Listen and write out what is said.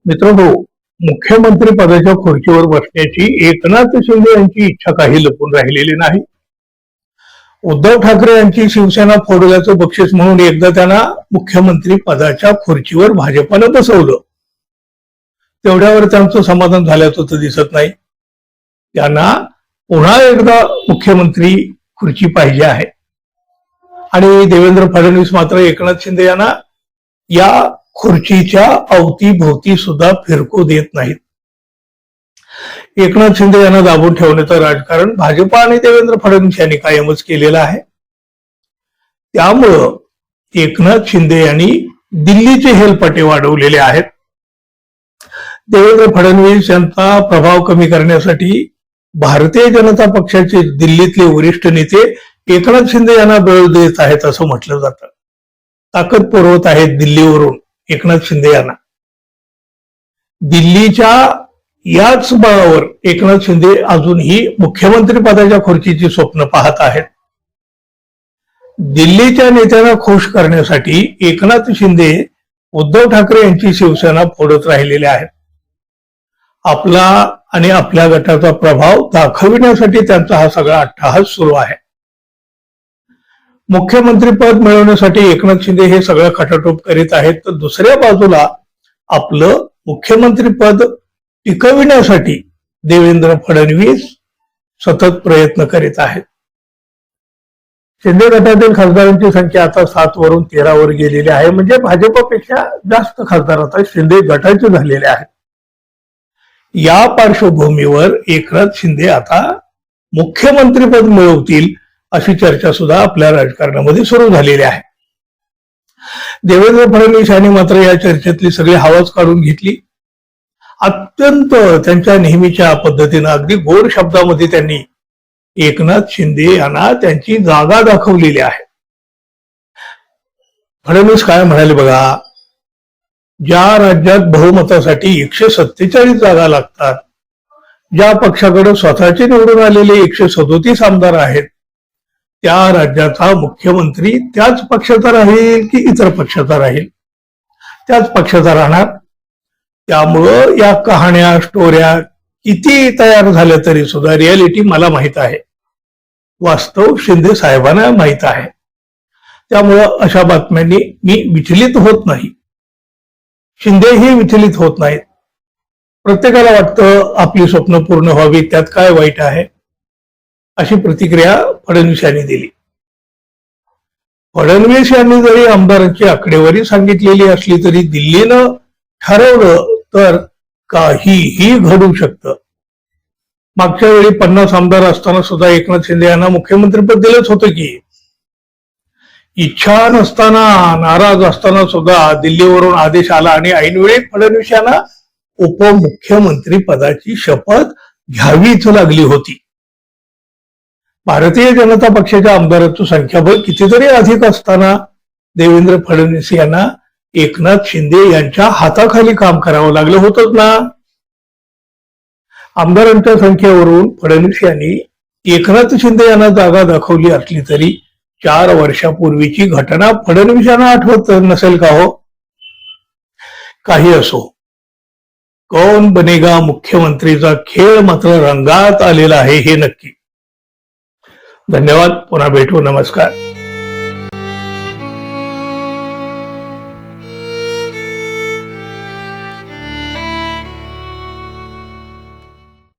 मित्रहो, मुख्यमंत्री पदाच्या खुर्चीवर बसण्याची एकनाथ शिंदे यांची इच्छा काही लपून राहिलेली नाही. उद्धव ठाकरे यांची शिवसेना फोडल्याचं बक्षीस म्हणून एकदा त्यांना मुख्यमंत्री पदाच्या खुर्चीवर भाजपानं बसवलं. तेवढ्यावर त्यांचं समाधान झाल्याचं तर दिसत नाही. त्यांना पुन्हा एकदा मुख्यमंत्री खुर्ची पाहिजे आहे. आणि देवेंद्र फडणवीस मात्र एकनाथ शिंदे यांना या खुर्चीच्या अवतीभोवती सुद्धा फिरकू देत नाहीत. एकनाथ शिंदे यांना दाबून ठेवण्याचं राजकारण भाजपा आणि देवेंद्र फडणवीस यांनी कायमच केलेलं आहे. त्यामुळं एकनाथ शिंदे यांनी दिल्लीचे हेलपाटे वाढवलेले आहेत. देवेंद्र फडणवीस यांचा प्रभाव कमी करण्यासाठी भारतीय जनता पक्षाचे दिल्लीतले वरिष्ठ नेते एकनाथ शिंदे यांना बळ देत आहेत असं म्हटलं जातं. ताकद पुरवत आहेत दिल्लीवरून एकनाथ शिंदे यांना. दिल्लीच्या याच बळावर एकनाथ शिंदे अजूनही मुख्यमंत्री पदाच्या खुर्चीची स्वप्न पाहत आहेत. दिल्लीच्या नेत्यांना खुश करण्यासाठी एकनाथ शिंदे उद्धव ठाकरे यांची शिवसेना फोडत राहिलेले आहेत. आपला आणि आपल्या गटाचा प्रभाव दाखविण्यासाठी त्यांचा हा सगळा अट्टहास सुरू आहे. मुख्यमंत्री पद मिळवण्यासाठी एकनाथ शिंदे हे सगळं खटाटोप करीत आहेत, तर दुसऱ्या बाजूला आपलं मुख्यमंत्री पद टिकविण्यासाठी देवेंद्र फडणवीस सतत प्रयत्न करीत आहेत. शिंदे गटातील खासदारांची संख्या आता 7 वरून 13 वर गेलेली आहे. म्हणजे भाजपपेक्षा जास्त खासदार आता शिंदे गटाचे झालेले आहेत. या पार्श्वभूमीवर एकनाथ शिंदे आता मुख्यमंत्रीपद मिळवतील अशी चर्चा सुद्धा आपल्या राजकारणामध्ये सुरू झालेली आहे. देवेंद्र फडणवीस यांनी मात्र या चर्चेतली सगळी हवाच काढून घेतली. अत्यंत त्यांच्या नेहमीच्या पद्धतीनं अगदी गोड शब्दामध्ये त्यांनी एकनाथ शिंदे यांना त्यांची जागा दाखवलेली आहे. फडणवीस काय म्हणाले बघा, ज्या राज्यात बहुमतासाठी 147 जागा लागतात, ज्या पक्षाकडे स्वतःचे निवडून आलेले 137 आमदार आहेत, त्या राज्याचा मुख्यमंत्री त्याच पक्षाचा राहील की इतर पक्षाचा राहील? त्याच पक्षाचा राहणार. त्यामुळं या कहाण्या स्टोऱ्या किती तयार झाल्या तरी सुद्धा रियालिटी मला माहित आहे, वास्तव शिंदे साहेबांना माहित आहे. त्यामुळं अशा बातम्यांनी मी विचलित होत नाही, शिंदेही विचलित होत नाहीत. प्रत्येकाला वाटतं आपली स्वप्न पूर्ण व्हावी, त्यात काय वाईट आहे, अशी प्रतिक्रिया फडणवीस यांनी दिली. फडणवीस यांनी जरी आमदारांची आकडेवारी सांगितलेली असली तरी दिल्लीनं ठरवलं तर काहीही घडू शकतं. मागच्या वेळी 50 आमदार असताना सुद्धा एकनाथ शिंदे यांना मुख्यमंत्रीपद दिलंच होतं की. इच्छा नसताना, नाराज असताना सुद्धा दिल्लीवरून आदेश आला आणि ऐनवेळी फडणवीस यांना उपमुख्यमंत्री पदाची शपथ घ्यावीच लागली होती. भारतीय जनता पक्षाच्या आमदारांचं संख्याबळ कितीतरी अधिक असताना देवेंद्र फडणवीस यांना एकनाथ शिंदे यांच्या हाताखाली काम करावं लागलं होतं ना. आमदारांच्या संख्येवरून फडणवीस यांनी एकनाथ शिंदे यांना जागा दाखवली असली तरी 4 वर्षापूर्वीची घटना फडणवीस यांना आठवत नसेल का हो? काही असो, कौन बनेगा मुख्यमंत्रीचा खेळ मात्र रंगात आलेला आहे हे नक्की. धन्यवाद. पुन्हा भेटू. नमस्कार.